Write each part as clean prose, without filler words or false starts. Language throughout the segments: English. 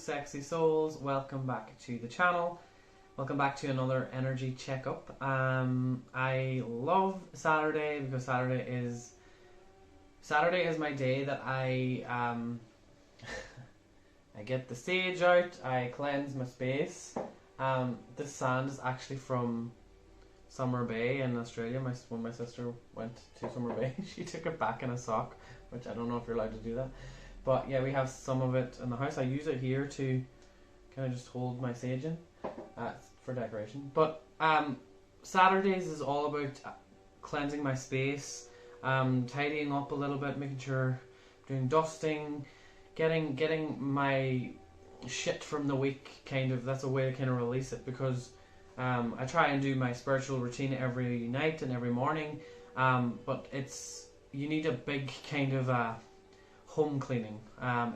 sexy souls, welcome back to the channel. Welcome back to another energy checkup. I love Saturday because Saturday is my day that I I get the sage out, I cleanse my space. This sand is actually from Summer Bay in Australia. When my sister went to Summer Bay, she took it back in a sock, which I don't know if you're allowed to do that. But yeah, we have some of it in the house. I use it here to kind of just hold my sage in for decoration. But Saturdays is all about cleansing my space, tidying up a little bit, making sure I'm doing dusting, getting my shit from the week, kind of. That's a way to kind of release it, because I try and do my spiritual routine every night and every morning, but you need a big kind of home cleaning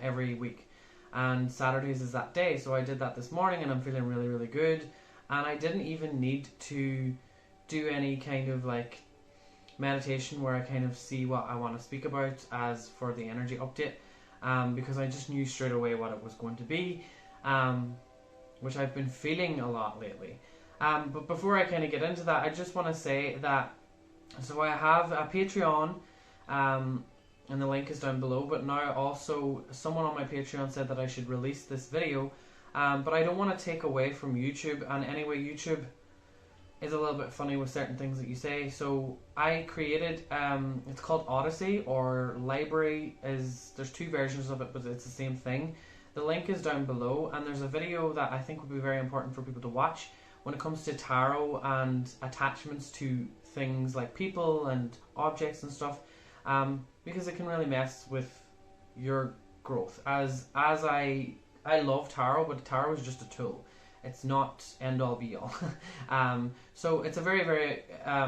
every week, and Saturdays is that day. So I did that this morning and I'm feeling really, really good, and I didn't even need to do any kind of like meditation where I kind of see what I want to speak about as for the energy update, because I just knew straight away what it was going to be, which I've been feeling a lot lately. But before I kind of get into that, I just want to say that, so I have a Patreon, and the link is down below, but now also someone on my Patreon said that I should release this video, but I don't want to take away from YouTube, and anyway, YouTube is a little bit funny with certain things that you say. So I created, it's called ODYSEE, or library, there's two versions of it, but it's the same thing. The link is down below, and there's a video that I think would be very important for people to watch when it comes to tarot and attachments to things like people and objects and stuff, because it can really mess with your growth. As I love tarot, but tarot is just a tool. It's not end all be all. So it's a very, very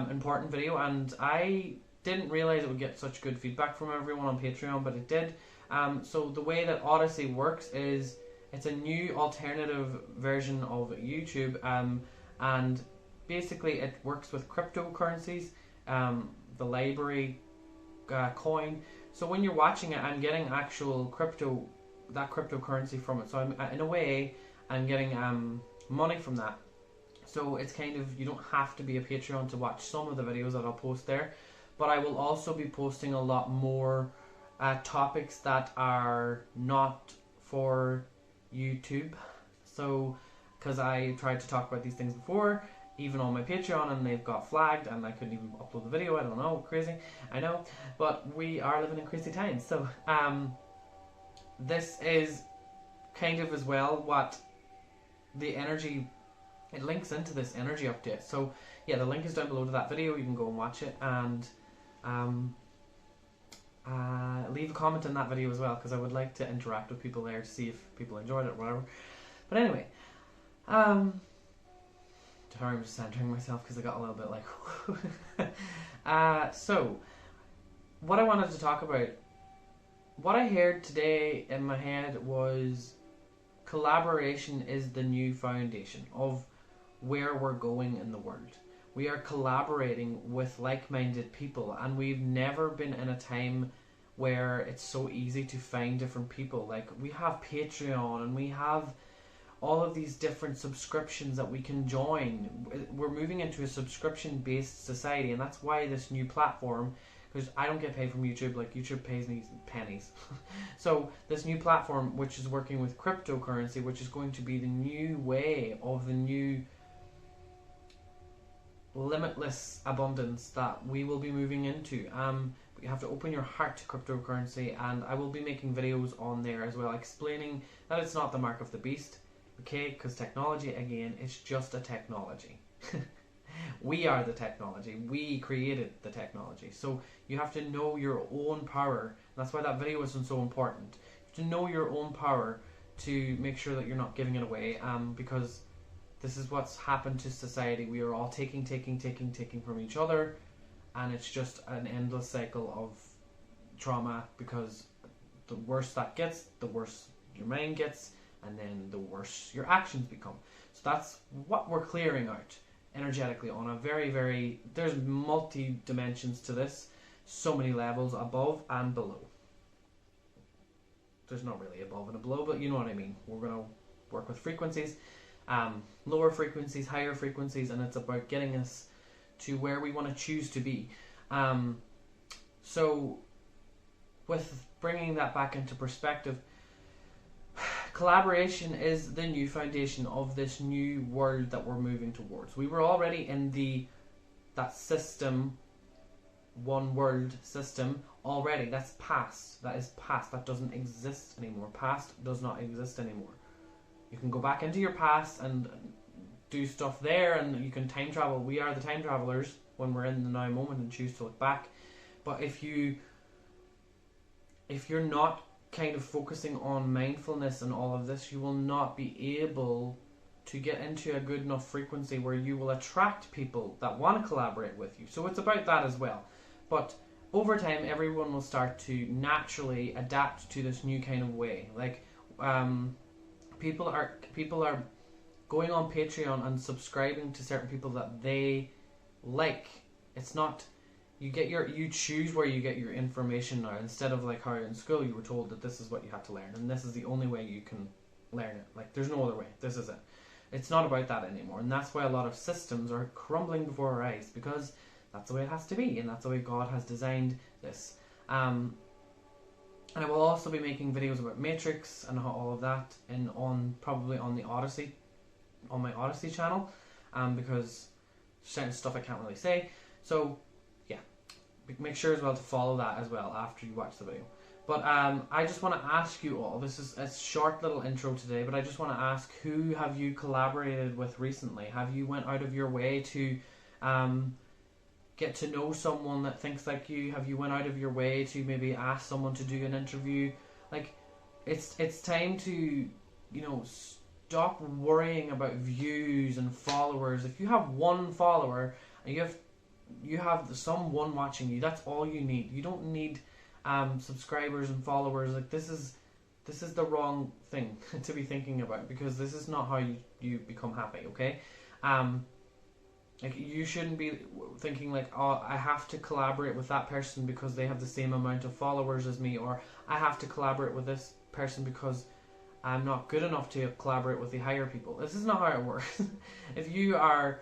important video, and I didn't realize it would get such good feedback from everyone on Patreon, but it did. So the way that ODYSEE works is it's a new alternative version of YouTube, and basically it works with cryptocurrencies, the library coin. So when you're watching it, I'm getting actual cryptocurrency from it. So in a way, I'm getting money from that. So it's kind of, you don't have to be a Patreon to watch some of the videos that I'll post there, but I will also be posting a lot more topics that are not for YouTube. So, because I tried to talk about these things before, even on my Patreon, and they've got flagged and I couldn't even upload the video. I don't know, crazy, I know, but we are living in crazy times. So this is kind of as well what the energy, it links into this energy update. So yeah, the link is down below to that video. You can go and watch it, and leave a comment in that video as well, because I would like to interact with people there to see if people enjoyed it or whatever. But anyway, sorry, I'm just centering myself because I got a little bit like so what I wanted to talk about, what I heard today in my head was collaboration is the new foundation of where we're going in the world. We are collaborating with like-minded people, and we've never been in a time where it's so easy to find different people. Like, we have Patreon, and we have all of these different subscriptions that we can join. We're moving into a subscription-based society, and that's why this new platform, because I don't get paid from YouTube, like YouTube pays me pennies. So this new platform, which is working with cryptocurrency, which is going to be the new way of the new limitless abundance that we will be moving into. But you have to open your heart to cryptocurrency, and I will be making videos on there as well, explaining that it's not the mark of the beast. Okay, because technology, again, it's just a technology. We are the technology. We created the technology. So you have to know your own power. That's why that video isn't so important. You have to know your own power to make sure that you're not giving it away, because this is what's happened to society. We are all taking from each other, and it's just an endless cycle of trauma, because the worse that gets, the worse your mind gets, and then the worse your actions become. So that's what we're clearing out energetically on a very, very, there's multi-dimensions to this, so many levels above and below. there's not really above and below, but you know what I mean. We're going to work with frequencies, lower frequencies, higher frequencies, and it's about getting us to where we want to choose to be. So with bringing that back into perspective, collaboration is the new foundation of this new world that we're moving towards. We were already in that system, one world system already. That's past. That is past. That doesn't exist anymore. Past does not exist anymore. You can go back into your past and do stuff there, and you can time travel. We are the time travelers when we're in the now moment and choose to look back. But if you're not kind of focusing on mindfulness and all of this, you will not be able to get into a good enough frequency where you will attract people that want to collaborate with you. So it's about that as well. But over time, everyone will start to naturally adapt to this new kind of way. Like, people are going on Patreon and subscribing to certain people that they like. It's not, you choose where you get your information now, instead of like how in school you were told that this is what you have to learn and this is the only way you can learn it. Like, there's no other way. This is it. It's not about that anymore, and that's why a lot of systems are crumbling before our eyes, because that's the way it has to be, and that's the way God has designed this. And I will also be making videos about Matrix and all of that, and probably on the ODYSEE, on my ODYSEE channel, because certain stuff I can't really say. So yeah, make sure as well to follow that as well after you watch the video. But I just want to ask you all, this is a short little intro today, but I just want to ask, who have you collaborated with recently? Have you went out of your way to get to know someone that thinks like you? Have you went out of your way to maybe ask someone to do an interview? Like, it's time to, stop worrying about views and followers. If you have one follower and you have someone watching you, that's all you need. You don't need subscribers and followers. Like, this is the wrong thing to be thinking about, because this is not how you become happy. Okay. Like, you shouldn't be thinking like, oh, I have to collaborate with that person because they have the same amount of followers as me, or I have to collaborate with this person because I'm not good enough to collaborate with the higher people. This is not how it works. If you are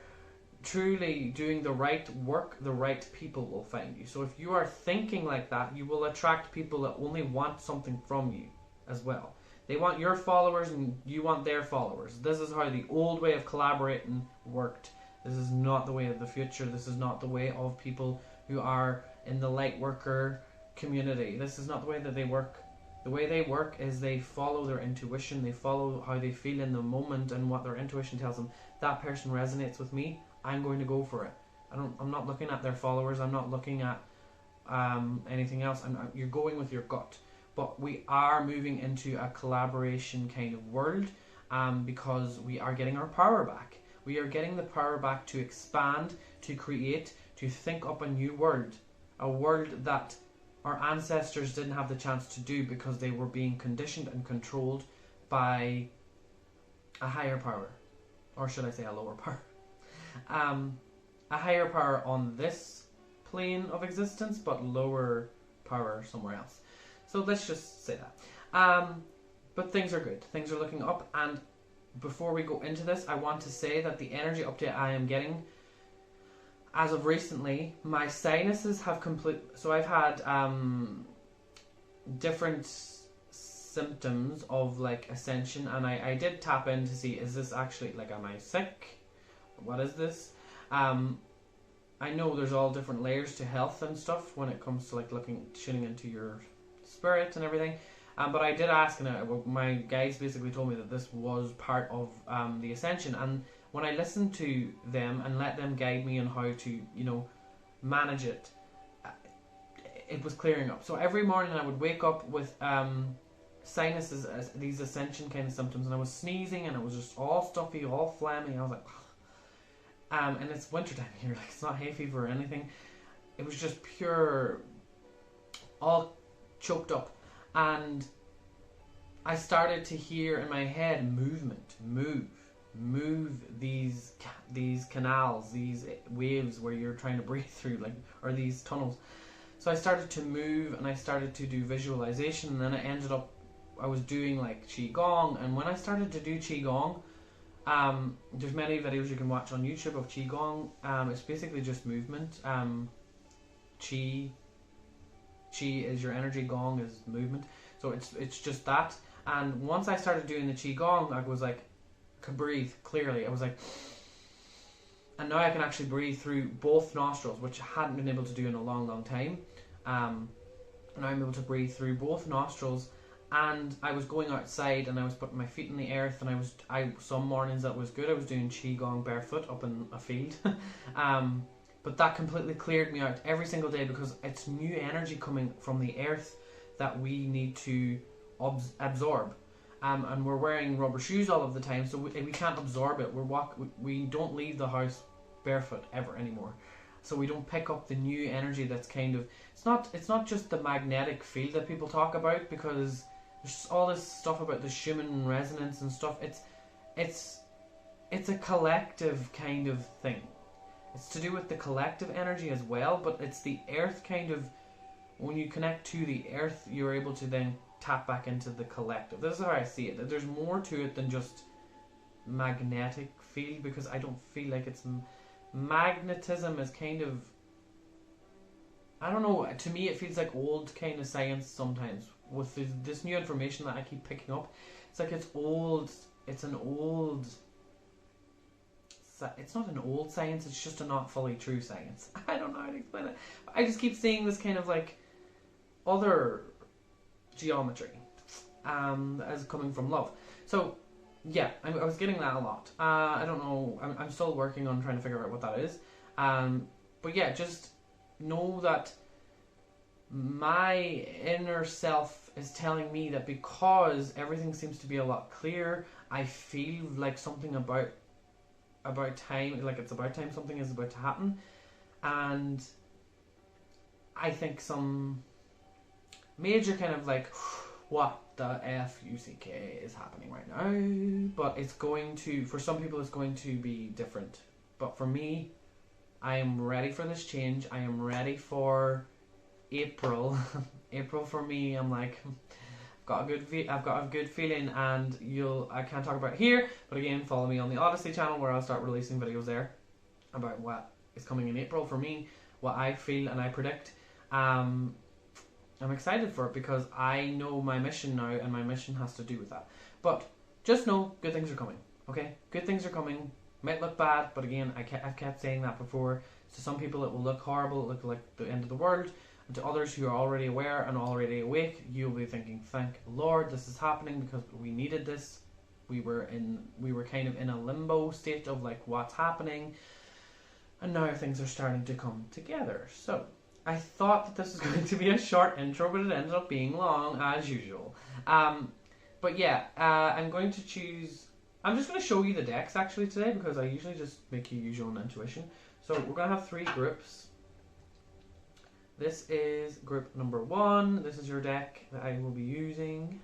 truly doing the right work, the right people will find you. So if you are thinking like that, you will attract people that only want something from you as well. They want your followers and you want their followers. This is how the old way of collaborating worked. This is not the way of the future. This is not the way of people who are in the light worker community. This is not the way that they work. The way they work is they follow their intuition. They follow how they feel in the moment and what their intuition tells them. That person resonates with me, I'm going to go for it. I'm not looking at their followers. I'm not looking at anything else. You're going with your gut. But we are moving into a collaboration kind of world, because we are getting our power back. We are getting the power back to expand, to create, to think up a new world. A world that our ancestors didn't have the chance to do because they were being conditioned and controlled by a higher power. Or should I say a lower power? A higher power on this plane of existence, but lower power somewhere else. So let's just say that. But things are good. Things are looking up. And before we go into this, I want to say that the energy update I am getting, as of recently, my sinuses have so I've had different symptoms of like ascension, and I did tap in to see, is this actually, like, am I sick? What is this? I know there's all different layers to health and stuff when it comes to like tuning into your spirit and everything. But I did ask, and my guides basically told me that this was part of the ascension. And when I listened to them and let them guide me on how to, manage it, it was clearing up. So every morning I would wake up with sinuses, these ascension kind of symptoms, and I was sneezing, and it was just all stuffy, all phlegmy. I was like, and it's wintertime here, like, it's not hay fever or anything. It was just pure, all choked up. And I started to hear in my head movement, move these canals, these waves where you're trying to breathe through, like, or these tunnels. So I started to move, and I started to do visualization, and then it ended up I was doing like qigong, and when I started to do qigong, there's many videos you can watch on YouTube of qigong. It's basically just movement. Qi is your energy, gong is movement. So it's just that. And once I started doing the qigong, I was like, could breathe clearly. I was like, and now I can actually breathe through both nostrils, which I hadn't been able to do in a long, long time. And now I'm able to breathe through both nostrils. And I was going outside and I was putting my feet in the earth, and I some mornings that was good. I was doing qigong barefoot up in a field. But that completely cleared me out every single day, because it's new energy coming from the earth that we need to absorb. And we're wearing rubber shoes all of the time, so we can't absorb it. We don't leave the house barefoot ever anymore. So we don't pick up the new energy that's kind of, it's not just the magnetic field that people talk about, because there's all this stuff about the Schumann resonance and stuff. It's a collective kind of thing. It's to do with the collective energy as well, but it's the earth kind of, when you connect to the earth, you're able to then tap back into the collective. This is how I see it. There's more to it than just magnetic field, because I don't feel like it's magnetism is kind of, I don't know, to me it feels like old kind of science sometimes with this new information that I keep picking up. It's like it's old, it's not an old science, it's just a not fully true science. I don't know how to explain it. I just keep seeing this kind of like other geometry as coming from love. So yeah, I was getting that a lot. I don't know, I'm still working on trying to figure out what that is. But yeah, just know that my inner self is telling me that because everything seems to be a lot clearer, I feel like something about time, like it's about time something is about to happen. And I think some major kind of like, what the F-U-C-K is happening right now, but it's going to, for some people it's going to be different, but for me, I am ready for this change. I am ready for April. April for me, I'm like, I've got a good feeling, and I can't talk about it here, but again, follow me on the ODYSEE channel where I'll start releasing videos there about what is coming in April for me, what I feel and I predict. I'm excited for it because I know my mission now, and my mission has to do with that. But just know, good things are coming, okay? Good things are coming. Might look bad, but again, I've kept saying that before. To some people it will look horrible, it will look like the end of the world. And to others who are already aware and already awake, you'll be thinking, thank Lord this is happening, because we needed this. We were kind of in a limbo state of like, what's happening? And now things are starting to come together. So I thought that this was going to be a short intro, but it ended up being long as usual. But yeah, I'm just going to show you the decks actually today, because I usually just make you use your own intuition. So we're going to have 3 groups. This is group number 1. This is your deck that I will be using.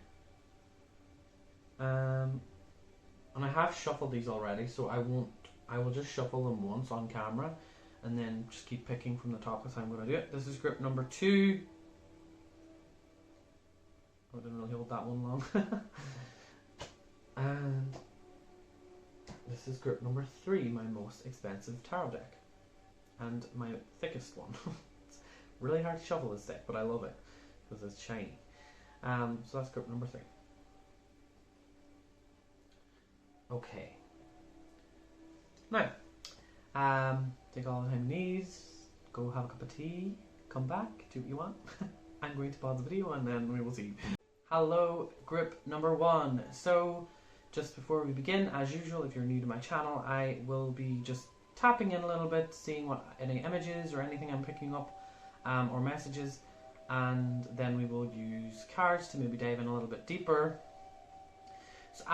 And I have shuffled these already, so I will just shuffle them once on camera, and then just keep picking from the top as I'm going to do it. This is group number 2. I didn't really hold that one long. And this is group number 3, my most expensive tarot deck. And my thickest one. It's really hard to shuffle this deck, but I love it because it's shiny. So that's group number 3. Okay. Now, take all the time you need, go have a cup of tea, come back, do what you want. I'm going to pause the video and then we will see. Hello, group number 1. So, just before we begin, as usual, if you're new to my channel, I will be just tapping in a little bit, seeing what any images or anything I'm picking up, or messages, and then we will use cards to maybe dive in a little bit deeper. So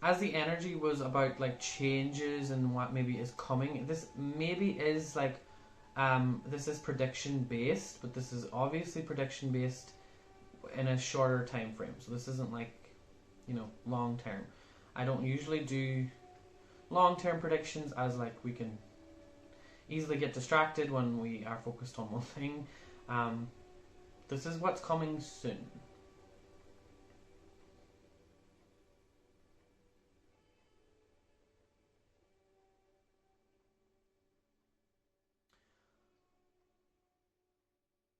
as the energy was about like changes and what maybe is coming, this maybe is like, this is prediction based, but this is obviously prediction based in a shorter time frame. So this isn't like, long term. I don't usually do long term predictions, as like we can easily get distracted when we are focused on one thing. This is what's coming soon.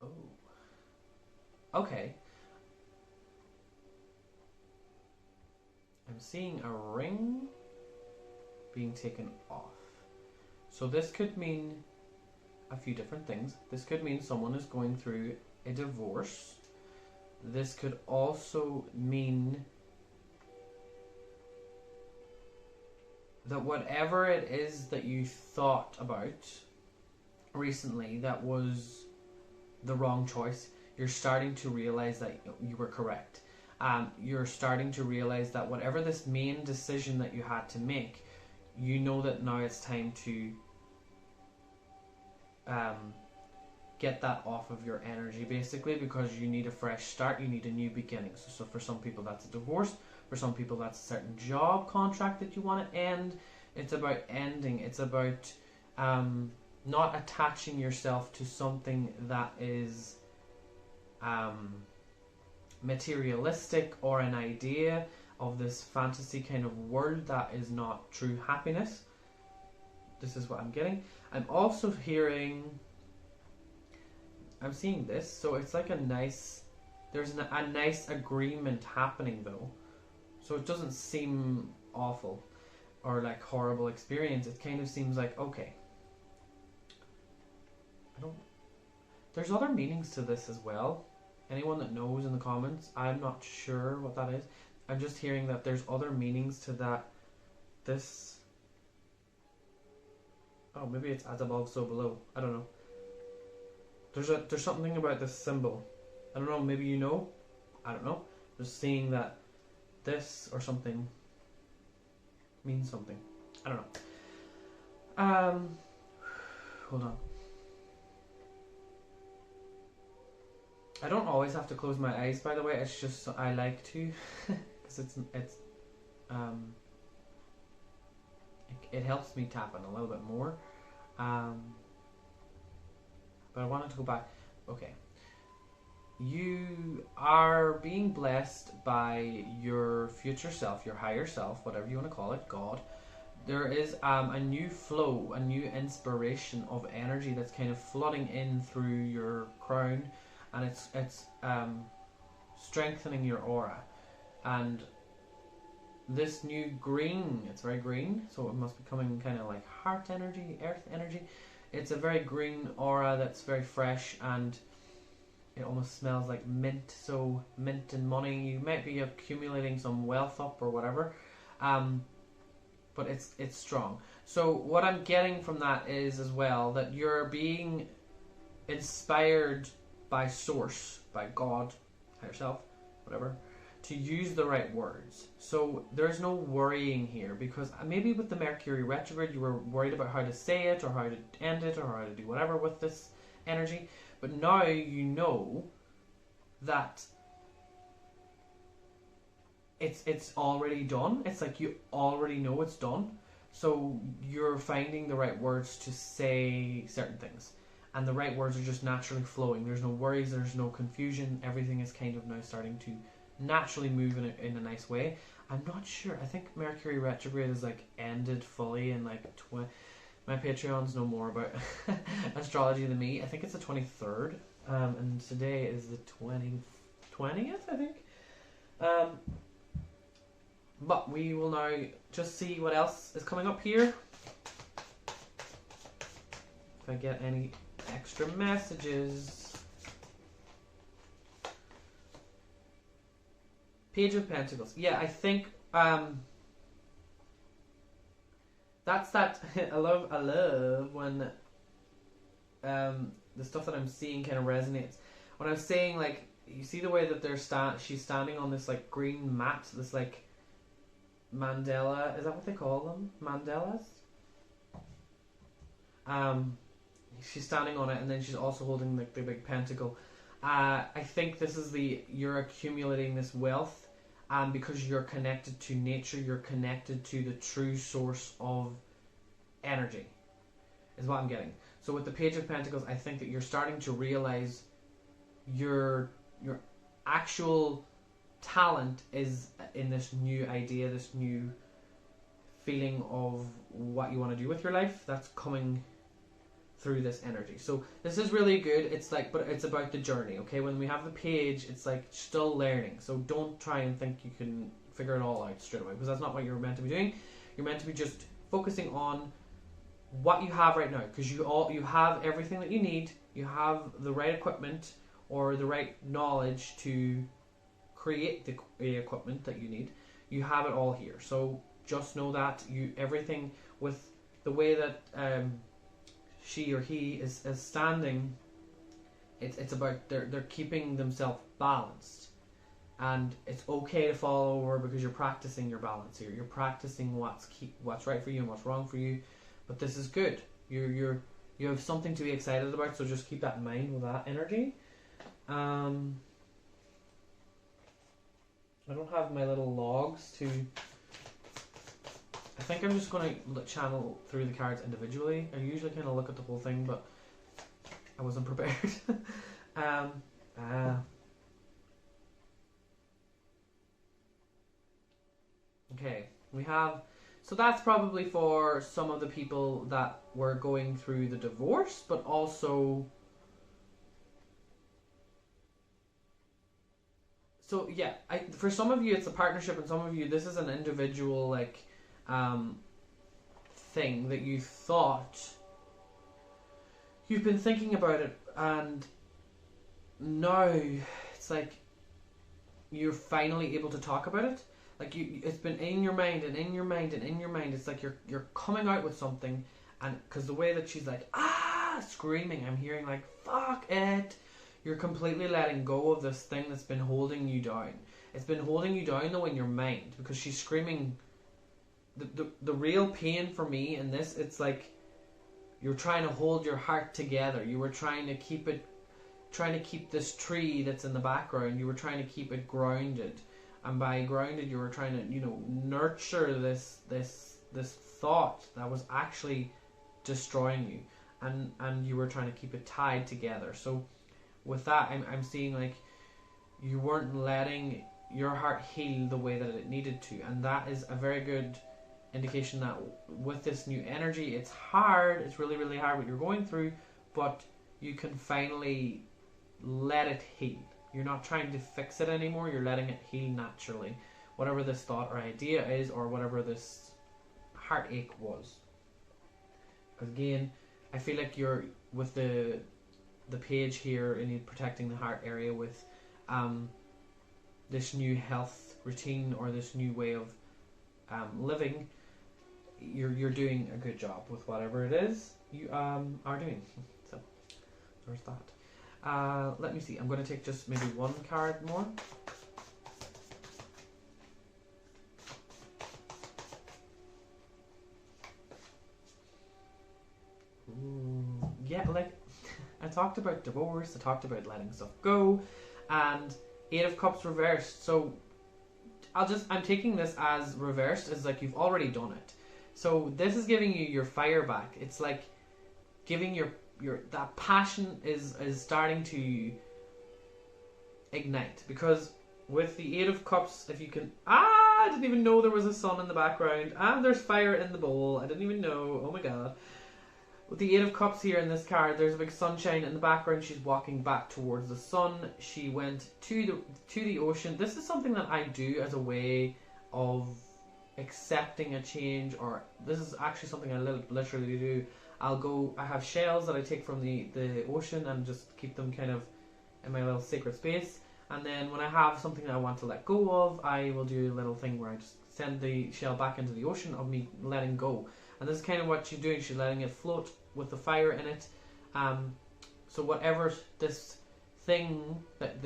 Oh. Okay. I'm seeing a ring being taken off. So this could mean a few different things. This could mean someone is going through a divorce. This could also mean that whatever it is that you thought about recently that was the wrong choice, you're starting to realize that you were correct. You're starting to realize that whatever this main decision that you had to make, you know that now it's time to get that off of your energy, basically, because you need a fresh start, you need a new beginning. So for some people that's a divorce, for some people that's a certain job contract that you want to end. It's about ending, it's about not attaching yourself to something that is materialistic or an idea of this fantasy kind of world that is not true happiness. This is what I'm getting. I'm also hearing, I'm seeing this, so it's like a nice, there's a nice agreement happening though, so it doesn't seem awful or like horrible experience. It kind of seems like, okay, there's other meanings to this as well. Anyone that knows in the comments, I'm not sure what that is. I'm just hearing that there's other meanings to that. This, oh, maybe it's as above so below, I don't know. There's something about this symbol, I don't know, maybe you know, I don't know. Just seeing that this or something means something, I don't know. Hold on. I don't always have to close my eyes, by the way. It's just so I like to, because it helps me tap in a little bit more. But I wanted to go back. Okay, you are being blessed by your future self, your higher self, whatever you want to call it, God. There is a new flow, a new inspiration of energy that's kind of flooding in through your crown. And it's strengthening your aura, and this new green, it's very green, so it must be coming kind of like heart energy, earth energy. It's a very green aura that's very fresh, and it almost smells like mint. So mint and money, you might be accumulating some wealth up or whatever, but it's strong. So what I'm getting from that is as well that you're being inspired by source, by God, higher self, whatever, to use the right words. So there's no worrying here, because maybe with the Mercury retrograde you were worried about how to say it or how to end it or how to do whatever with this energy, but now you know that it's already done. It's like you already know it's done, so you're finding the right words to say certain things. And the right words are just naturally flowing. There's no worries, there's no confusion. Everything is kind of now starting to naturally move in a nice way. I'm not sure. I think Mercury retrograde is like ended fully in like my Patreons know more about astrology than me. I think it's the 23rd, and today is the 20th, I think. But we will now just see what else is coming up here. If I get any extra messages. Page of Pentacles. Yeah, I think that's that. I love when the stuff that I'm seeing kind of resonates. When I'm saying, like, you see the way that she's standing on this like green mat, this like mandala. Is that what they call them? Mandalas. She's standing on it, and then she's also holding like the big pentacle. I think this is you're accumulating this wealth, because you're connected to nature, you're connected to the true source of energy, is what I'm getting. So with the Page of Pentacles, I think that you're starting to realize your actual talent is in this new idea, this new feeling of what you want to do with your life. That's coming through this energy. So this is really good. It's like, but it's about the journey. Okay, when we have the page, it's like still learning. So don't try and think you can figure it all out straight away, because that's not what you're meant to be doing. You're meant to be just focusing on what you have right now, because you have everything that you need. You have the right equipment or the right knowledge to create the equipment that you need. You have it all here. So just know that everything with the way that she or he is standing, it's about they're keeping themselves balanced, and it's okay to fall over because you're practicing your balance here. You're practicing what's right for you and what's wrong for you. But this is good. You have something to be excited about, so just keep that in mind with that energy. I don't have my little logs to. I think I'm just going to channel through the cards individually. I usually kind of look at the whole thing, but I wasn't prepared. Okay, we have. So that's probably for some of the people that were going through the divorce, but also. So yeah, for some of you it's a partnership, and some of you this is an individual thing that you thought. You've been thinking about it, and now it's like you're finally able to talk about it. Like it's been in your mind and in your mind and in your mind. It's like you're coming out with something, and because the way that she's like screaming, I'm hearing like fuck it. You're completely letting go of this thing that's been holding you down. It's been holding you down though in your mind, because she's screaming. The real pain for me in this, it's like you're trying to hold your heart together. You were trying to keep this tree that's in the background. You were trying to keep it grounded. And by grounded, you were trying to, nurture this thought that was actually destroying you, and you were trying to keep it tied together. So, with that, I'm seeing like you weren't letting your heart heal the way that it needed to, and that is a very good indication that with this new energy, it's hard. It's really, really hard what you're going through, but you can finally let it heal. You're not trying to fix it anymore. You're letting it heal naturally. Whatever this thought or idea is, or whatever this heartache was. Because again, I feel like you're with the page here, and you're protecting the heart area with this new health routine or this new way of living. You're doing a good job with whatever it is you are doing. So there's that. Let me see. I'm going to take just maybe one card more. Ooh, yeah, like I talked about divorce. I talked about letting stuff go, and Eight of Cups reversed. So I'm taking this as reversed, as like you've already done it. So this is giving you your fire back. It's like giving your that passion is starting to ignite, because with the Eight of Cups, if you can, I didn't even know there was a sun in the background, and there's fire in the bowl. I didn't even know. Oh my god. With the Eight of Cups here in this card, there's a big sunshine in the background. She's walking back towards the sun. She went to the ocean. This is something that I do as a way of accepting a change, or this is actually something I literally do. I have shells that I take from the ocean and just keep them kind of in my little sacred space. And then when I have something that I want to let go of, I will do a little thing where I just send the shell back into the ocean of me letting go. And this is kind of what she's doing. She's letting it float with the fire in it. So whatever this thing that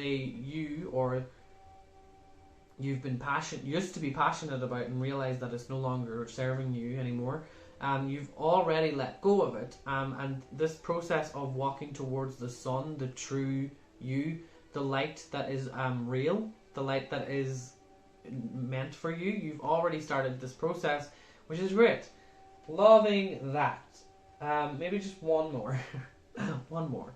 you've been used to be passionate about, and realize that it's no longer serving you anymore, you've already let go of it. And this process of walking towards the sun, the true you, the light that is real, the light that is meant for you, you've already started this process, which is great. Loving that. Maybe just one more. One more.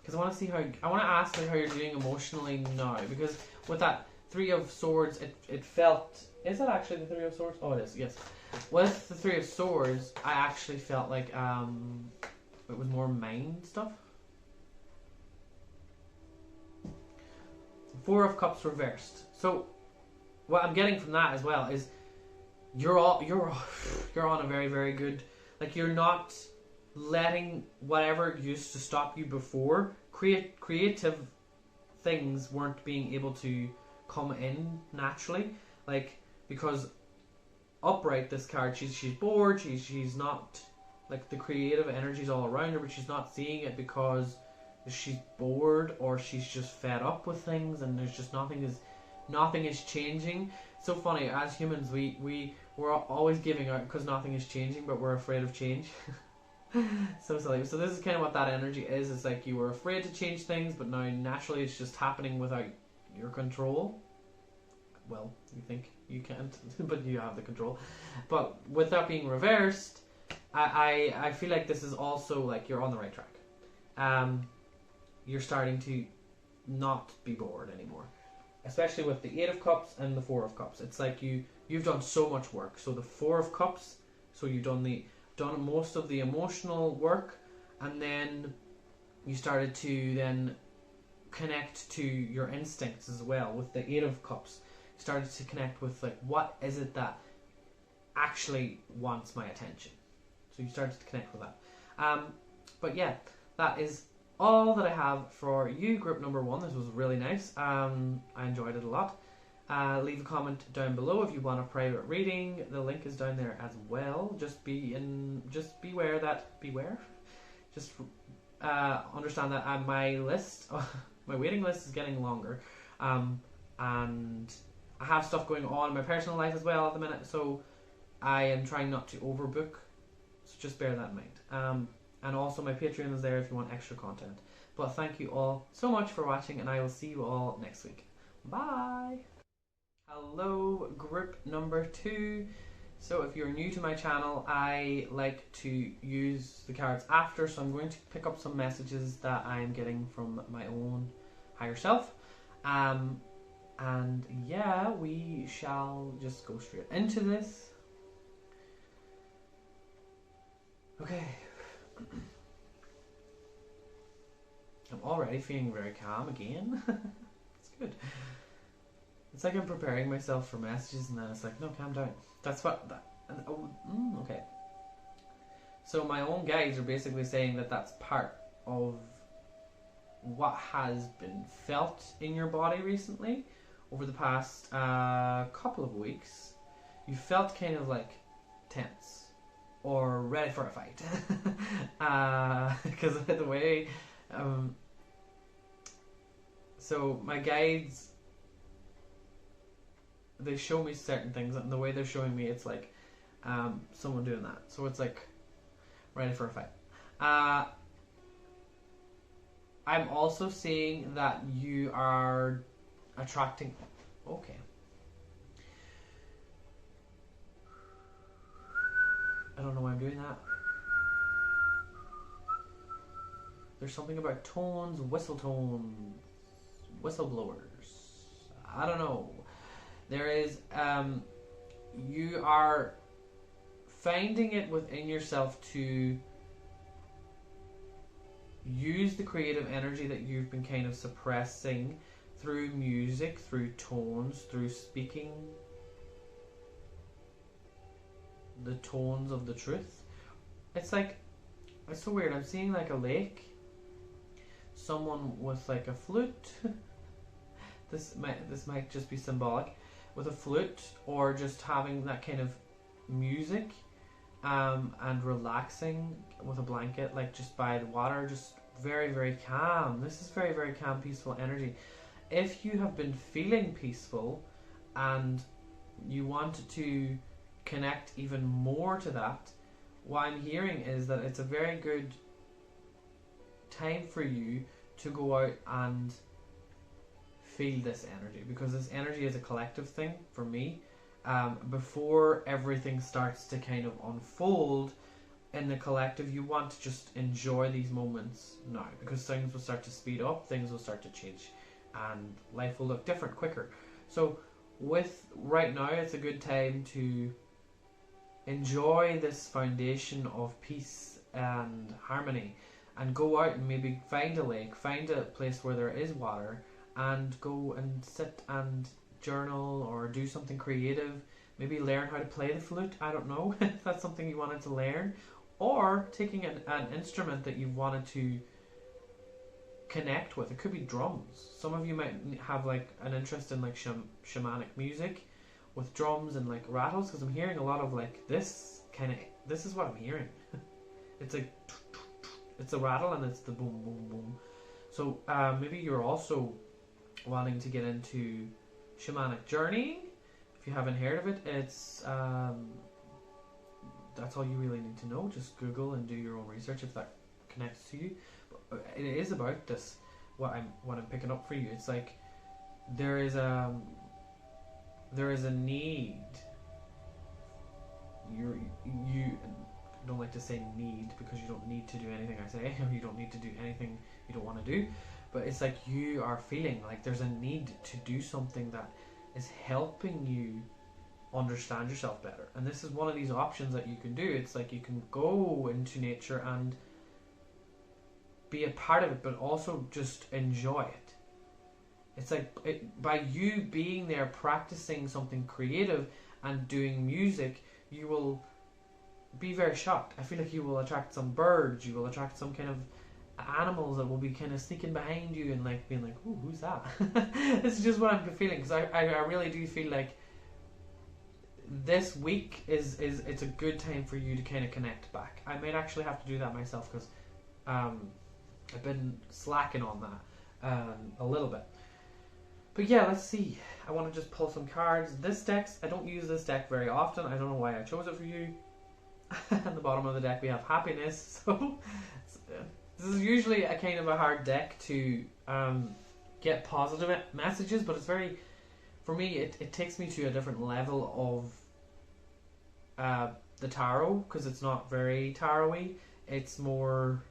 because I want to see how, I want to ask like how you're doing emotionally now, because with that Three of Swords, it felt, is it actually the Three of Swords? Oh, it is, yes. With the Three of Swords, I actually felt like it was more mind stuff. Four of Cups reversed. So what I'm getting from that as well is you're on a very, very good, like, you're not letting whatever used to stop you before, creative things weren't being able to come in naturally, like, because upright, this card, she's bored, she's not, like, the creative energy's all around her, but she's not seeing it because she's bored, or she's just fed up with things, and there's just nothing is changing. So funny, as humans, we're always giving out because nothing is changing, but we're afraid of change. So silly. So this is kind of what that energy is. It's like you were afraid to change things, but now naturally it's just happening without your control. Well, you think you can't, but you have the control. But with that being reversed, I feel like this is also like you're on the right track. You're starting to not be bored anymore, especially with the Eight of Cups and the Four of Cups. It's like you've done so much work. So the Four of Cups, so you've done most of the emotional work, and then you started to then connect to your instincts as well. With the Eight of Cups, you started to connect with, like, what is it that actually wants my attention. So you started to connect with that. But yeah, that is all that I have for you, group number 1. This was really nice. I enjoyed it a lot. Leave a comment down below if you want a private reading. The link is down there as well. Just beware. Just understand that my list, my waiting list is getting longer, and I have stuff going on in my personal life as well at the minute. So I am trying not to overbook. So just bear that in mind. And also my Patreon is there if you want extra content. But thank you all so much for watching, and I will see you all next week. Bye! Hello, group number 2. So if you're new to my channel, I like to use the cards after, so I'm going to pick up some messages that I'm getting from my own higher self. And yeah, we shall just go straight into this. Okay. I'm already feeling very calm again. It's good. It's like I'm preparing myself for messages, and then it's like, no, calm down. That's what that. Okay. So my own guides are basically saying that that's part of what has been felt in your body recently over the past couple of weeks. You felt kind of like tense or ready for a fight, because of the way. So my guides, they show me certain things, and the way they're showing me, it's like someone doing that. So it's like ready for a fight. I'm also seeing that you are attracting. Okay. I don't know why I'm doing that. There's something about tones, whistle tones, whistleblowers. I don't know. There is, you are finding it within yourself to use the creative energy that you've been kind of suppressing through music, through tones, through speaking the tones of the truth. It's like, it's so weird. I'm seeing like a lake, someone with like a flute. This might just be symbolic, with a flute, or just having that kind of music, and relaxing with a blanket, like just by the water, just very, very calm. This is very, very calm, peaceful energy. If you have been feeling peaceful and you want to connect even more to that, what I'm hearing is that it's a very good time for you to go out and feel this energy, because this energy is a collective thing for me. Before everything starts to kind of unfold, in the collective, you want to just enjoy these moments now, because things will start to speed up, things will start to change, and life will look different quicker. So with right now, it's a good time to enjoy this foundation of peace and harmony, and go out and maybe find a lake, find a place where there is water, and go and sit and journal or do something creative. Maybe learn how to play the flute. I don't know if that's something you wanted to learn, or taking an instrument that you've wanted to connect with. It could be drums. Some of you might have like an interest in like shamanic music with drums and like rattles, because I'm hearing a lot of like this is what I'm hearing. It's like it's a rattle and it's the boom boom boom. So maybe you're also wanting to get into shamanic journeying. If you haven't heard of it, it's that's all you really need to know. Just Google and do your own research if that connects to you. But it is about this. What I'm picking up for you. It's like there is a need. You don't like to say need, because you don't need to do anything I say, or you don't need to do anything you don't want to do. But it's like you are feeling like there's a need to do something that is helping you understand yourself better. And this is one of these options that you can do. It's like you can go into nature and be a part of it, but also just enjoy it. It's like by you being there practicing something creative and doing music, you will be very shocked. I feel like you will attract some birds, you will attract some kind of animals that will be kind of sneaking behind you and like being like, ooh, who's that? This is just what I'm feeling, because I really do feel like this week is it's a good time for you to kind of connect back. I might actually have to do that myself, because I've been slacking on that a little bit. But yeah, let's see. I want to just pull some cards. This deck, I don't use this deck very often. I don't know why I chose it for you. At the bottom of the deck we have happiness. So this is usually a kind of a hard deck to get positive messages, but it's very, for me, it takes me to a different level of the tarot, because it's not very tarot-y. It's more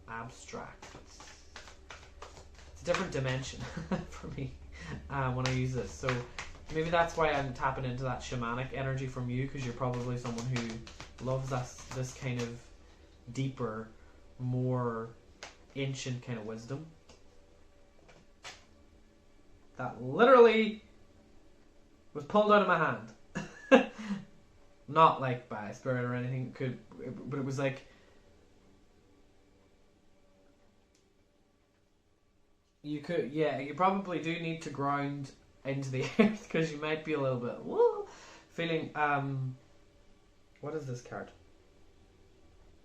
abstract. It's a different dimension for me when I use this. So maybe that's why I'm tapping into that shamanic energy from you, because you're probably someone who loves this kind of deeper, more ancient kind of wisdom. That literally was pulled out of my hand. Not like by a spirit or anything, but it was like, you probably do need to ground into the earth, because you might be a little bit feeling what is this card?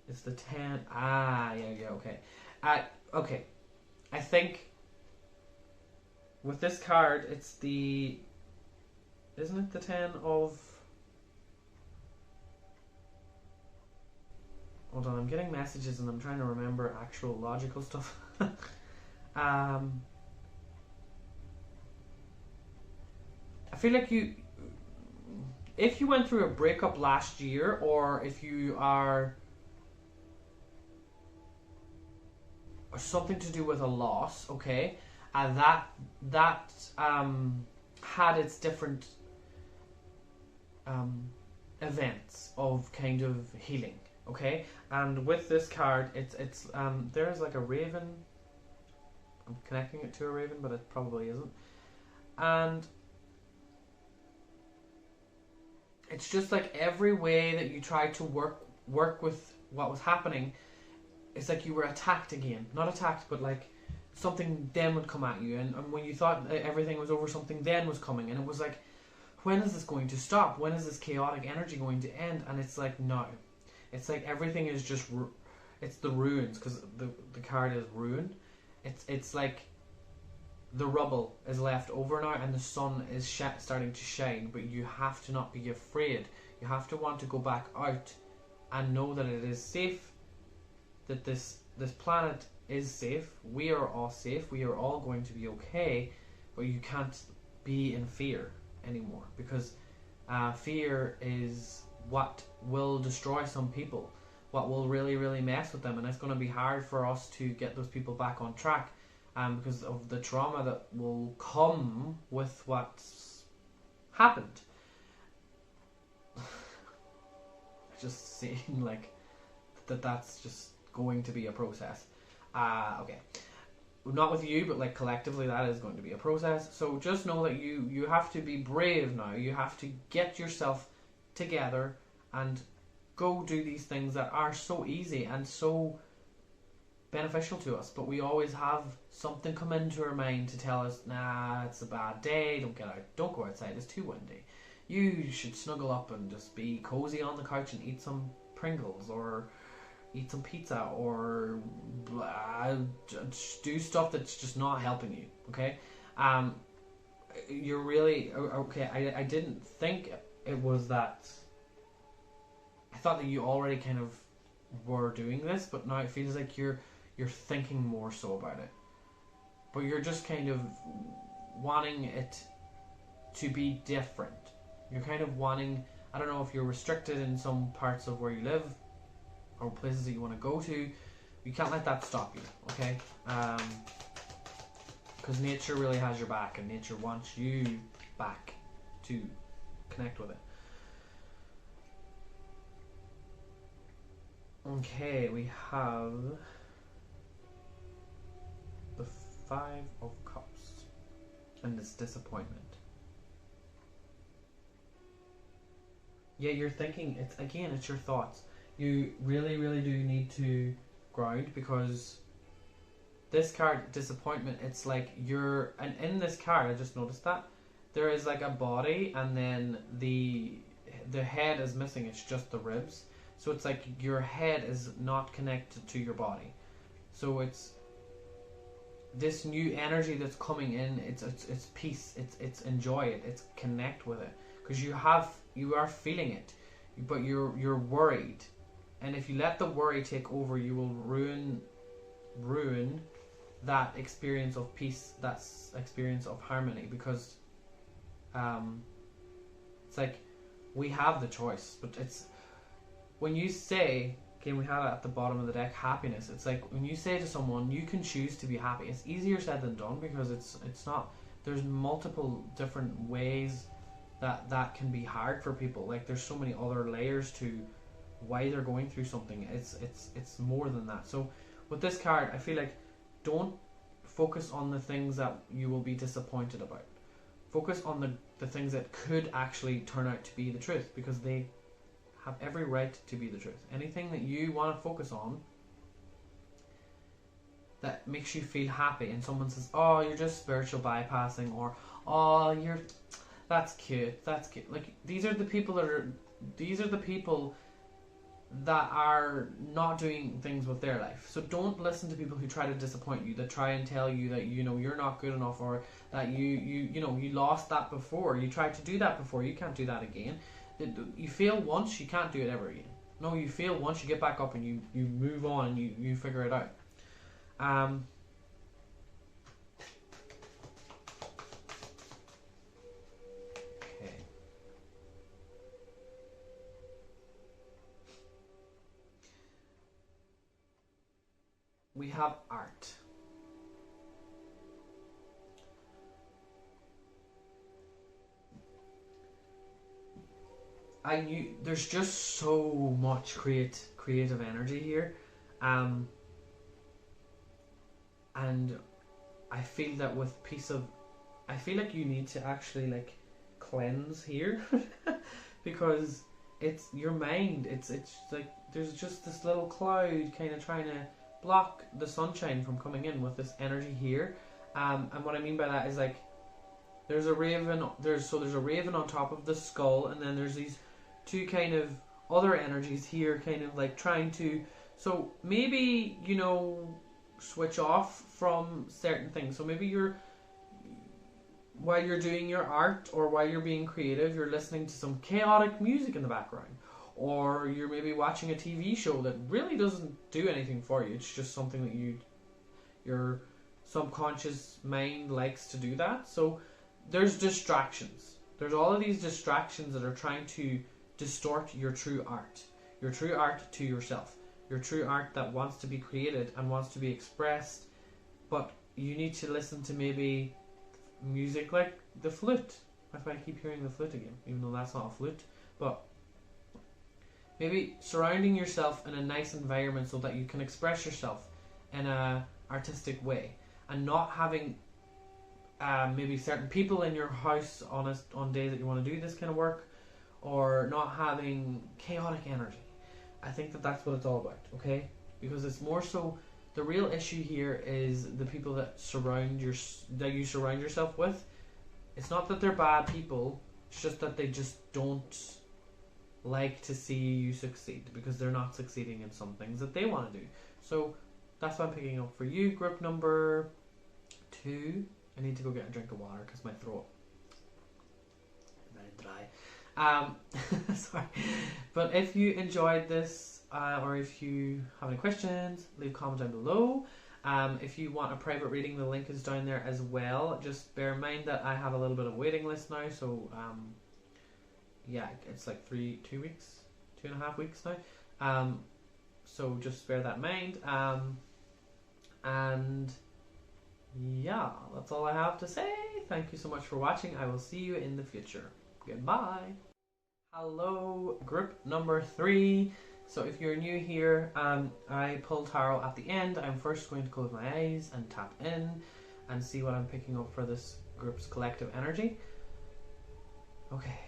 It's the 10. Okay. Okay. I think with this card, it's the, isn't it the 10 of, hold on, I'm getting messages and I'm trying to remember actual logical stuff. I feel like if you went through a breakup last year, or if you are, or something to do with a loss, okay, that had its different events of kind of healing, okay. And with this card, it's there's like a raven. I'm connecting it to a raven, but it probably isn't. And it's just like every way that you tried to work with what was happening, it's like you were attacked again. Not attacked, but like something then would come at you, and when you thought everything was over, something then was coming, and it was like, when is this going to stop? When is this chaotic energy going to end? And it's like, no. It's like everything is just, it's the ruins, because the card is ruin. It's like the rubble is left over now, and the sun is starting to shine, but you have to not be afraid. You have to want to go back out and know that it is safe, that this planet is safe, we are all safe, we are all going to be okay, but you can't be in fear anymore, because fear is what will destroy some people. what will really mess with them, and it's going to be hard for us to get those people back on track, because of the trauma that will come with what's happened. Just saying, like, that's just going to be a process. Okay. Not with you, but like collectively that is going to be a process. So just know that you have to be brave now. You have to get yourself together and go do these things that are so easy and so beneficial to us. But we always have something come into our mind to tell us, nah, it's a bad day, don't get out, don't go outside, it's too windy. You should snuggle up and just be cozy on the couch and eat some Pringles, or eat some pizza, or do stuff that's just not helping you, okay? You're really, okay, I didn't think it was that, I thought that you already kind of were doing this, but now it feels like you're thinking more so about it. But you're just kind of wanting it to be different. You're kind of wanting, I don't know if you're restricted in some parts of where you live, or places that you want to go to. You can't let that stop you, okay? Because nature really has your back, and nature wants you back to connect with it. Okay, we have the 5 of Cups and this disappointment. Yeah, you're thinking, it's your thoughts. You really do need to ground, because this card, disappointment, it's like and in this card, I just noticed that there is like a body, and then the head is missing. It's just the ribs. So it's like your head is not connected to your body. So it's this new energy that's coming in. It's peace. It's enjoy it. It's connect with it, because you are feeling it, but you're worried. And if you let the worry take over, you will ruin that experience of peace, that experience of harmony, because it's like we have the choice. But it's when you say, okay, we have it at the bottom of the deck, happiness. It's like when you say to someone, you can choose to be happy. It's easier said than done, because it's not. There's multiple different ways that can be hard for people. Like there's so many other layers to why they're going through something. It's more than that. So with this card, I feel like don't focus on the things that you will be disappointed about. Focus on the things that could actually turn out to be the truth, because they have every right to be the truth. Anything that you want to focus on that makes you feel happy, and someone says, oh, you're just spiritual bypassing, or oh, that's cute. Like these are the people that are not doing things with their life. So don't listen to people who try to disappoint you, that try and tell you that you're not good enough, or that you lost that before, you tried to do that before, you can't do that again. You fail once, you can't do it ever again. No, you fail once, you get back up and you move on, and you figure it out. Okay. We have art. There's just so much creative energy here, and I feel that with I feel like you need to actually like cleanse here, because it's your mind. It's like there's just this little cloud kind of trying to block the sunshine from coming in with this energy here, and what I mean by that is like there's a raven. There's a raven on top of the skull, and then there's these two kind of other energies here, kind of like trying to. So maybe switch off from certain things. So maybe while you're doing your art, or while you're being creative, you're listening to some chaotic music in the background, or you're maybe watching a TV show that really doesn't do anything for you. It's just something that your subconscious mind likes to do that. So there's distractions. There's all of these distractions that are trying to distort your true art to yourself. your true art that wants to be created and wants to be expressed, but you need to listen to maybe music like the flute. That's why I keep hearing the flute again, even though that's not a flute. But maybe surrounding yourself in a nice environment so that you can express yourself in a artistic way, and not having maybe certain people in your house on days that you want to do this kind of work, or not having chaotic energy. I think that that's what it's all about, okay? Because it's more so, the real issue here is the people that you surround yourself with. It's not that they're bad people, it's just that they just don't like to see you succeed, because they're not succeeding in some things that they want to do. So that's what I'm picking up for you. Group number 2. I need to go get a drink of water because my throat is very dry. Sorry. But if you enjoyed this, or if you have any questions, leave a comment down below. If you want a private reading, the link is down there as well. Just bear in mind that I have a little bit of waiting list now, so yeah, it's like 2.5 weeks now. So just bear that in mind. And yeah, that's all I have to say. Thank you so much for watching. I will see you in the future. Goodbye. Hello, group number 3. So if you're new here, I pull tarot at the end. I'm first going to close my eyes and tap in and see what I'm picking up for this group's collective energy. Okay.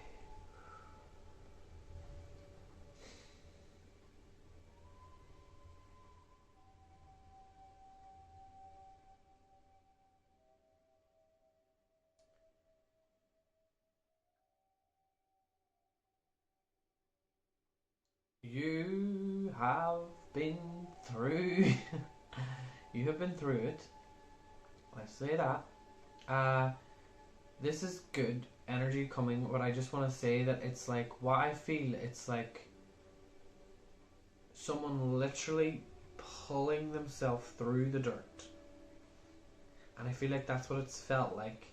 You have been through you have been through it. Let's say that. This is good energy coming, but I just want to say that it's like, what I feel, it's like someone literally pulling themselves through the dirt. And I feel like that's what it's felt like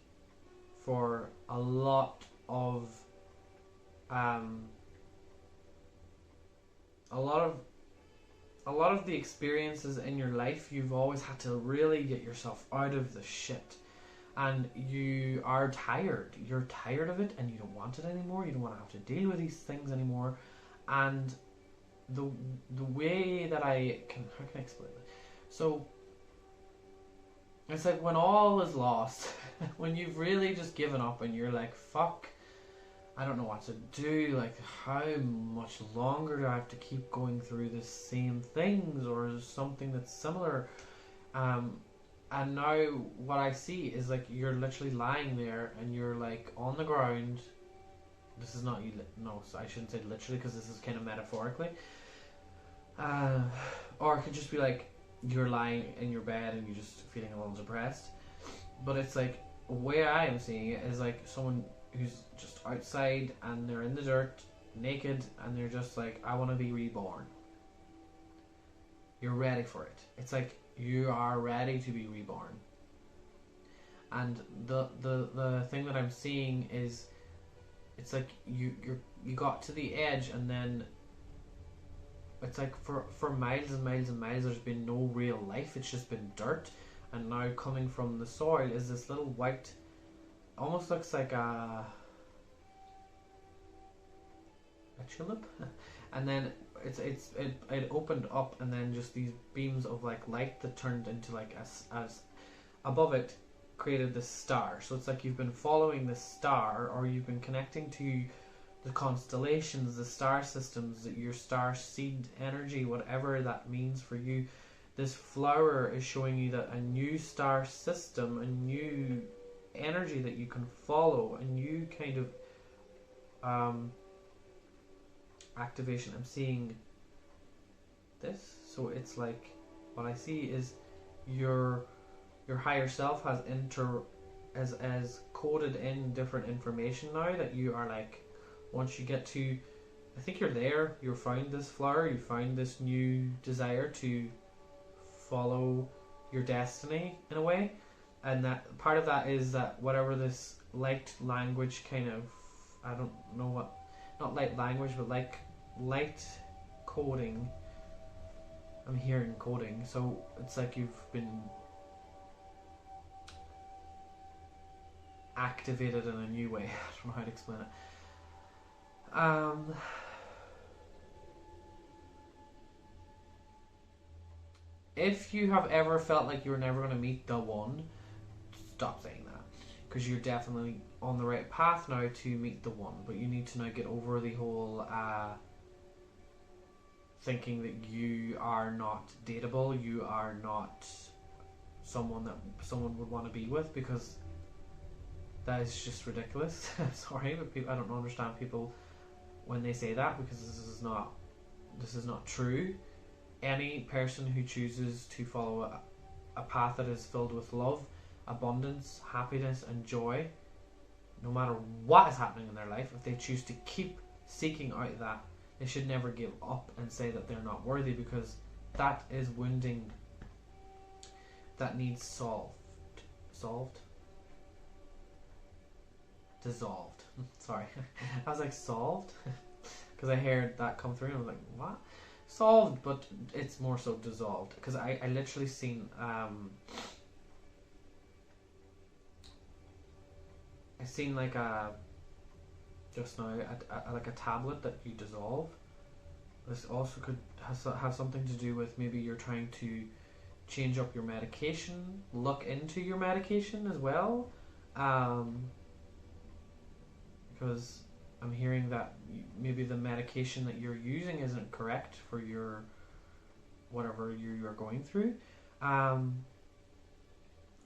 for a lot of a lot of the experiences in your life. You've always had to really get yourself out of the shit, and you are tired. You're tired of it, and you don't want it anymore. You don't want to have to deal with these things anymore. And the way that how can I explain it? So it's like when all is lost, when you've really just given up and you're like, fuck, I don't know what to do. Like, how much longer do I have to keep going through the same things, or something that's similar? And now what I see is like you're literally lying there and you're like on the ground. This is not you. No, so I shouldn't say literally, because this is kind of metaphorically. Or it could just be like you're lying in your bed and you're just feeling a little depressed. But it's like, the way I am seeing it is like someone who's just outside and they're in the dirt, naked, and they're just like, I want to be reborn. You're ready for it. It's like you are ready to be reborn. And the thing that I'm seeing is, it's like you got to the edge, and then it's like for miles and miles and miles there's been no real life. It's just been dirt, and now coming from the soil is this little white, almost looks like a tulip. And then it opened up, and then just these beams of like light that turned into like as above it created this star. So it's like you've been following this star, or you've been connecting to the constellations, the star systems, your star seed energy, whatever that means for you. This flower is showing you that a new star system, a new energy that you can follow, a new kind of activation. I'm seeing this, so it's like what I see is your higher self has coded in different information now, that you are like, once you get to, I think you're there, you found this flower, you found this new desire to follow your destiny in a way. And that part of that is that whatever this light language kind of, I don't know what, not light language, but like light coding I'm hearing coding, so it's like you've been activated in a new way. I don't know how to explain it. If you have ever felt like you were never going to meet the one, stop saying that, because you're definitely on the right path now to meet the one. But you need to now get over the whole thinking that you are not dateable, you are not someone that someone would want to be with, because that is just ridiculous. Sorry, but I don't understand people when they say that, because this is not true. Any person who chooses to follow a path that is filled with love, abundance, happiness, and joy, no matter what is happening in their life, if they choose to keep seeking out that, they should never give up and say that they're not worthy, because that is wounding that needs dissolved. Sorry, I was like solved, because I heard that come through and I was like, what? Solved, but it's more so dissolved, because I literally seen I seen like a just now like a tablet that you dissolve. This also could have something to do with maybe you're trying to change up your medication, look into your medication as well, because I'm hearing that maybe the medication that you're using isn't correct for your whatever you're going through.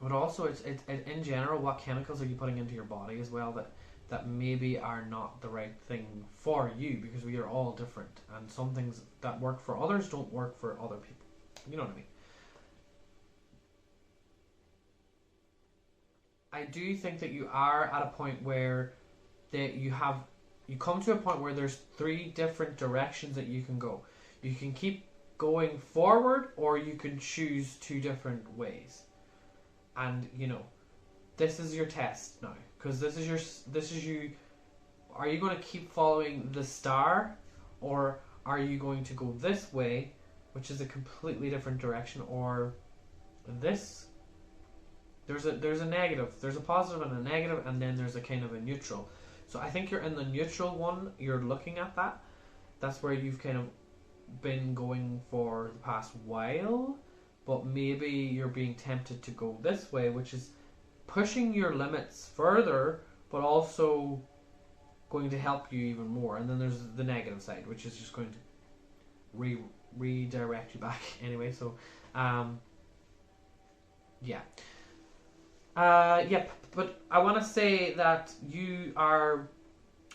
But also it's in general, what chemicals are you putting into your body as well that maybe are not the right thing for you, because we are all different, and some things that work for others don't work for other people. You know what I mean? I do think that you are at a point where you come to a point where there's 3 different directions that you can go. You can keep going forward, or you can choose 2 different ways. And this is your test now, because this is you. Are you going to keep following the star, or are you going to go this way, which is a completely different direction, or this? There's a negative, there's a positive and a negative, and then there's a kind of a neutral. So I think you're in the neutral one. You're looking at that. That's where you've kind of been going for the past while, but maybe you're being tempted to go this way, which is pushing your limits further, but also going to help you even more. And then there's the negative side, which is just going to redirect you back anyway. So, yeah. But I want to say that you are,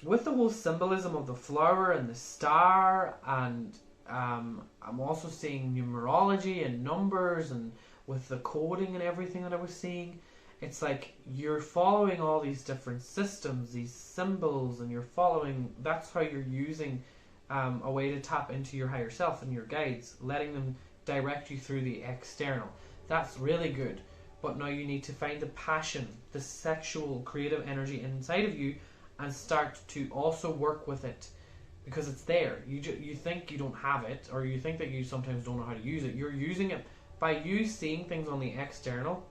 with the whole symbolism of the flower and the star, and I'm also seeing numerology and numbers, and with the coding and everything that I was seeing, it's like you're following all these different systems, these symbols, and that's how you're using a way to tap into your higher self and your guides, letting them direct you through the external. That's really good. But now you need to find the passion, the sexual, creative energy inside of you, and start to also work with it, because it's there. You think you don't have it, or you think that you sometimes don't know how to use it. You're using it by you seeing things on the external.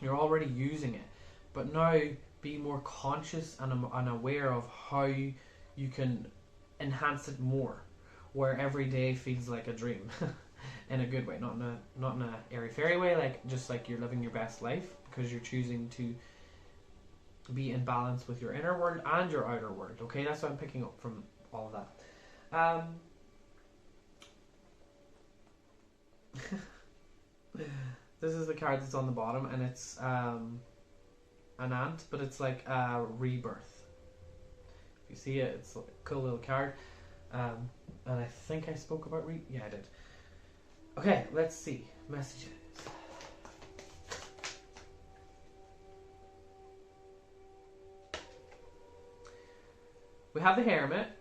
You're already using it, but now be more conscious and aware of how you can enhance it more, where every day feels like a dream. In a good way, not in a airy fairy way, like just like you're living your best life, because you're choosing to be in balance with your inner world and your outer world. Okay, that's what I'm picking up from all of that. This is the card that's on the bottom, and it's an ant, but it's like a rebirth. If you see it, it's a cool little card. And I think I spoke about yeah, I did. Okay, let's see. Messages. We have the Hermit.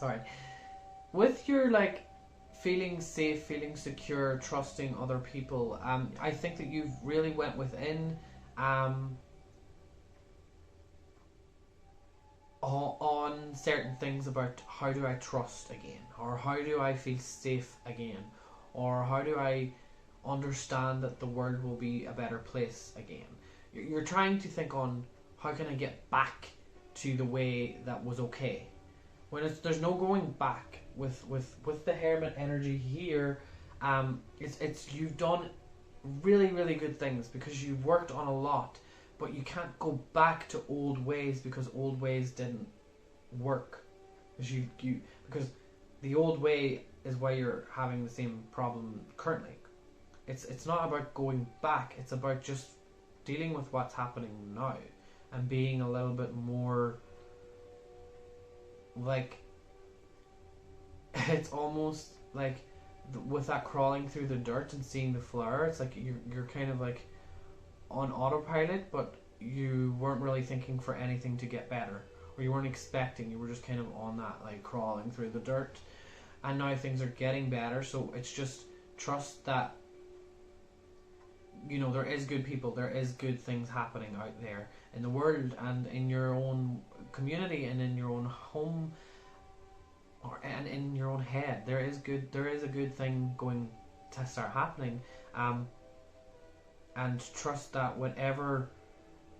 Sorry. With your feeling safe, feeling secure, trusting other people. I think that you've really went within on certain things about how do I trust again, or how do I feel safe again, or how do I understand that the world will be a better place again. You're trying to think on how can I get back to the way that was okay. When there's no going back with the hermit energy here. It's you've done really, really good things because you've worked on a lot, but you can't go back to old ways because old ways didn't work. Because the old way is why you're having the same problem currently. It's not about going back, it's about just dealing with what's happening now and being a little bit more like, it's almost like with that crawling through the dirt and seeing the flower, it's like you're kind of like on autopilot, but you weren't really thinking for anything to get better, or you weren't expecting, you were just kind of on that like crawling through the dirt, and now things are getting better. So it's just trust that, you know, there is good people, there is good things happening out there in the world and in your own community and in your own home, and in your own head. There is a good thing going to start happening, and trust that whatever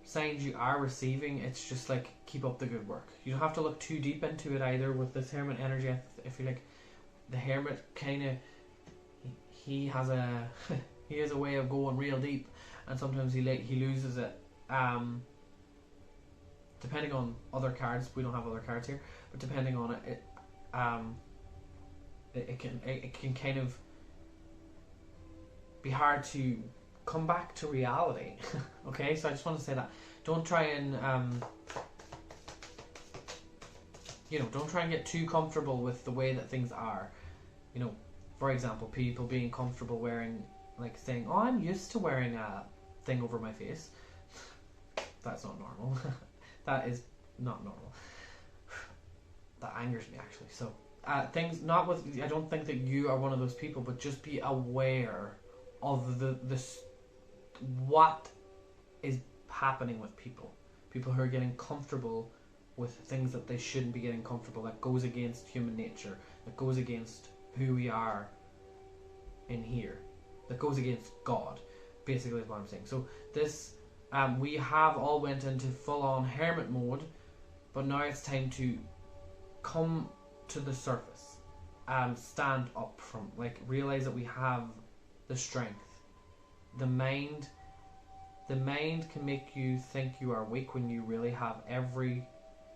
signs you are receiving, it's just like keep up the good work. You don't have to look too deep into it either with this hermit energy. I feel like the hermit kind of he has a he has a way of going real deep, and sometimes he loses it. Depending on other cards, we don't have other cards here, but depending on it, it can kind of be hard to come back to reality. Okay, so I just want to say that don't try and don't try and get too comfortable with the way that things are. You know, for example, people being comfortable wearing, like saying, "Oh, I'm used to wearing a thing over my face." That's not normal. That is not normal. That angers me, actually. So things not with. I don't think that you are one of those people, but just be aware of the what is happening with people. People who are getting comfortable with things that they shouldn't be getting comfortable. That goes against human nature. That goes against who we are in here. That goes against God. Basically, is what I'm saying. So this. We have all went into full-on hermit mode, but now it's time to come to the surface, stand up from, like, realize that we have the strength. The mind can make you think you are weak when you really have every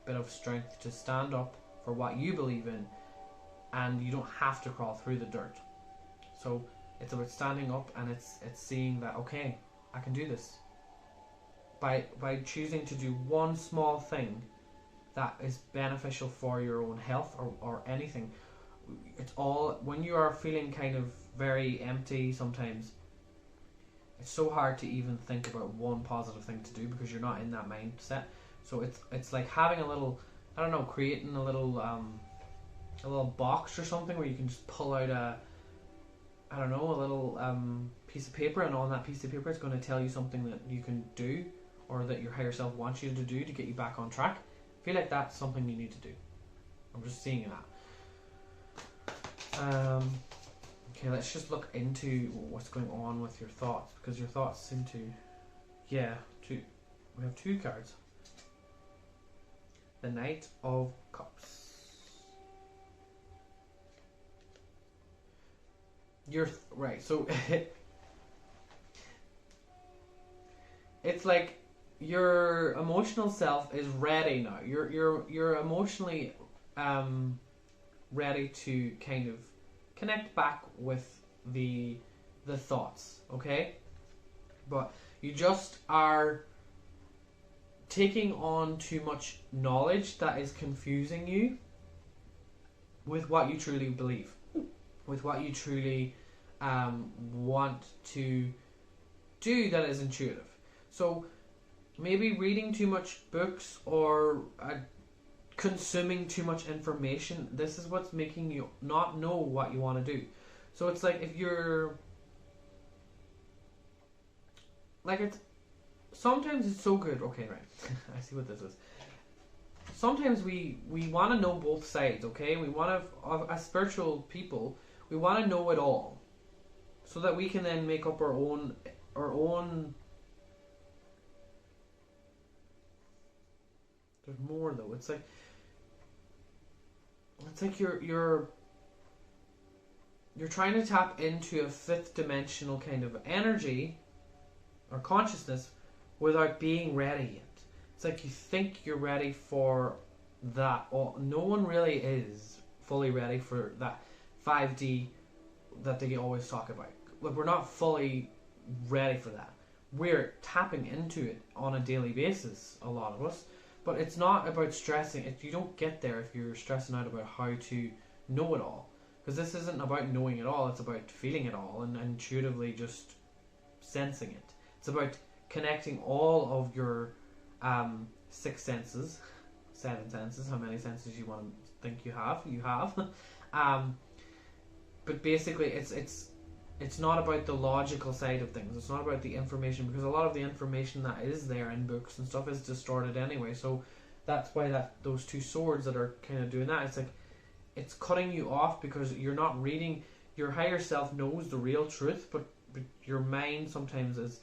bit of strength to stand up for what you believe in, and you don't have to crawl through the dirt. So it's about standing up, and it's seeing that, okay, I can do this. By choosing to do one small thing that is beneficial for your own health or anything. It's all, when you are feeling kind of very empty sometimes, it's so hard to even think about one positive thing to do because you're not in that mindset. So it's like having a little, I don't know, creating a little box or something where you can just pull out a little piece of paper, and on that piece of paper it's going to tell you something that you can do, or that your higher self wants you to do to get you back on track. I feel like that's something you need to do. I'm just seeing that. Okay, let's just look into what's going on with your thoughts, because your thoughts seem to, we have two cards. The Knight of Cups. Right, so it's like your emotional self is ready now. You're emotionally ready to kind of connect back with the thoughts, okay? But you just are taking on too much knowledge that is confusing you with what you truly believe, with what you truly want to do that is intuitive. So maybe reading too much books or consuming too much information. This is what's making you not know what you want to do. So it's like if you're like it's sometimes it's so good. Okay, right. I see what this is. Sometimes we want to know both sides. Okay, we want to, as spiritual people, we want to know it all, so that we can then make up our own. There's more though. It's like you're trying to tap into a fifth dimensional kind of energy or consciousness without being ready yet. It's like you think you're ready for that. No one really is fully ready for that 5D that they always talk about. Like, we're not fully ready for that. We're tapping into it on a daily basis, a lot of us. But it's not about stressing. You don't get there if you're stressing out about how to know it all. Because this isn't about knowing it all. It's about feeling it all and intuitively just sensing it. It's about connecting all of your 6 senses, 7 senses, how many senses you want to think you have. But basically, it's not about the logical side of things. It's not about the information, because a lot of the information that is there in books and stuff is distorted anyway. So that's why those 2 swords that are kind of doing that. It's like it's cutting you off because you're not reading. Your higher self knows the real truth, but your mind sometimes is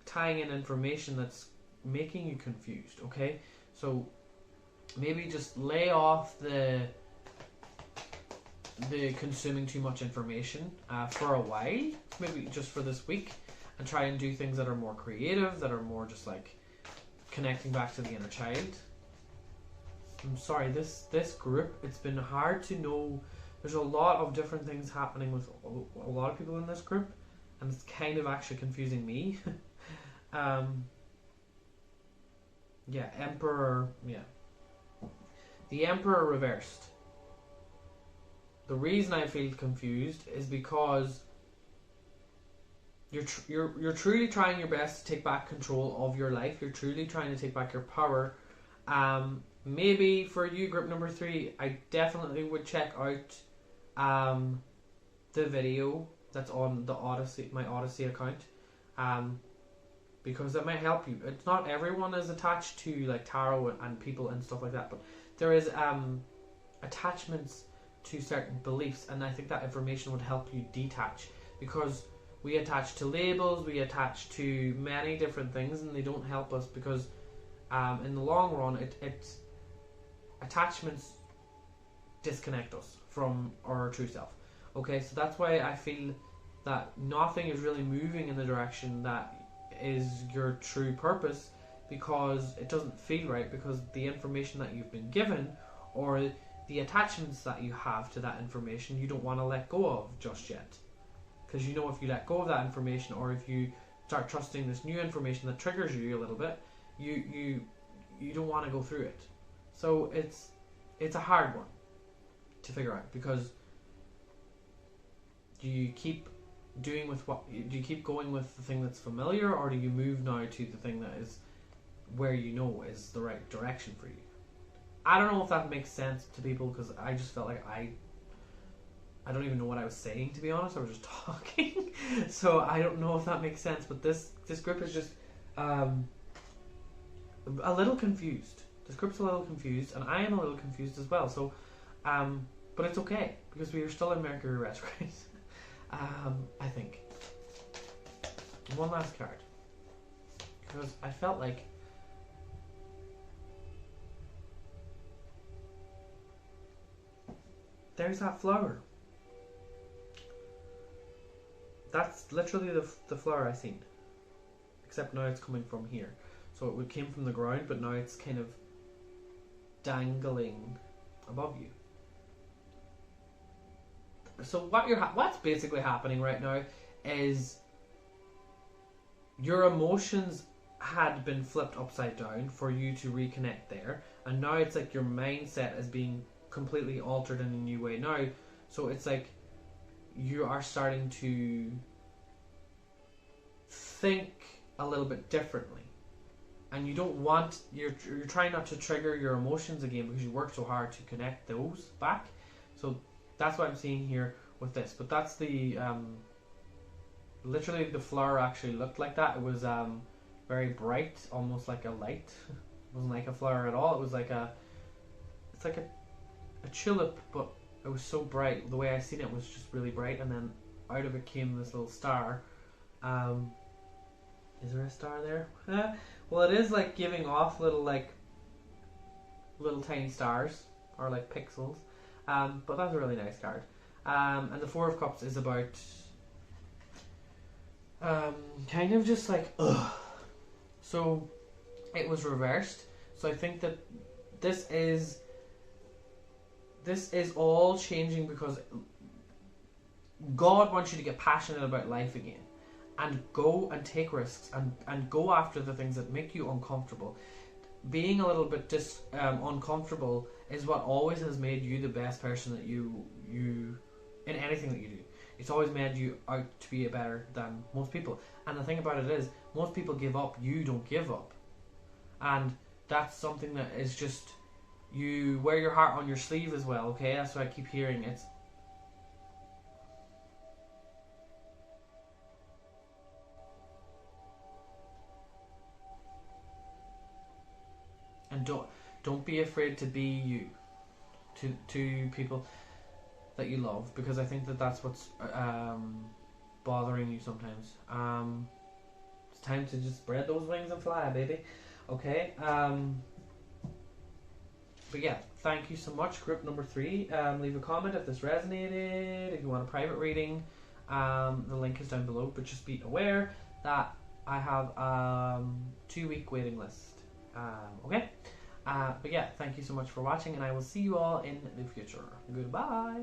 tying in information that's making you confused. Okay, so maybe just lay off the consuming too much information for a while, maybe just for this week, and try and do things that are more creative, that are more just like connecting back to the inner child. I'm sorry, this group, it's been hard to know. There's a lot of different things happening with a lot of people in this group, and it's kind of actually confusing me. Yeah, Emperor, yeah. The Emperor reversed. The reason I feel confused is because you're truly trying your best to take back control of your life. You're truly trying to take back your power. Maybe for you, group number 3, I definitely would check out the video that's on the ODYSEE, my ODYSEE account, because that might help you. It's not everyone is attached to like tarot and people and stuff like that, but there is attachments to certain beliefs, and I think that information would help you detach, because we attach to labels, we attach to many different things, and they don't help us, because in the long run it's attachments disconnect us from our true self. Okay, so that's why I feel that nothing is really moving in the direction that is your true purpose, because it doesn't feel right, because the information that you've been given, or the attachments that you have to that information, you don't want to let go of just yet. Because you know, if you let go of that information, or if you start trusting this new information that triggers you a little bit, you don't want to go through it. So it's a hard one to figure out, because do you keep doing with what do you keep going with the thing that's familiar, or do you move now to the thing that is where you know is the right direction for you? I don't know if that makes sense to people, because I just felt like I don't even know what I was saying, to be honest. I was just talking. So I don't know if that makes sense, but this group is just a little confused. This group's a little confused, and I am a little confused as well. So but it's okay, because we are still in Mercury retrograde. I think. One last card, because I felt like there's that flower. That's literally the flower I seen, except now it's coming from here. So it came from the ground, but now it's kind of dangling above you. So what's basically happening right now is your emotions had been flipped upside down for you to reconnect there, and now it's like your mindset is being completely altered in a new way now. So it's like you are starting to think a little bit differently, and you don't want, you're trying not to trigger your emotions again because you work so hard to connect those back. So that's what I'm seeing here with this. But that's the literally the flower actually looked like that. It was very bright, almost like a light. It wasn't like a flower at all. It was like it's like a tulip, but it was so bright. The way I seen it was just really bright, and then out of it came this little star. Is there a star there? Well, it is like giving off little tiny stars, or like pixels. But that's a really nice card. And the Four of Cups is about kind of just like ugh. So it was reversed. So I think that this is all changing because God wants you to get passionate about life again, and go and take risks, and go after the things that make you uncomfortable. Being a little bit uncomfortable is what always has made you the best person that you in anything that you do. It's always made you out to be better than most people. And the thing about it is, most people give up, you don't give up. And that's something that is just, you wear your heart on your sleeve as well, okay? That's what I keep hearing. It's and don't be afraid to be you to people that you love, because I think that that's what's bothering you sometimes. It's time to just spread those wings and fly, baby. Okay. But yeah, thank you so much, group number 3. Leave a comment if this resonated. If you want a private reading, the link is down below. But just be aware that I have 2-week waiting list. Okay. But yeah, thank you so much for watching, and I will see you all in the future. Goodbye.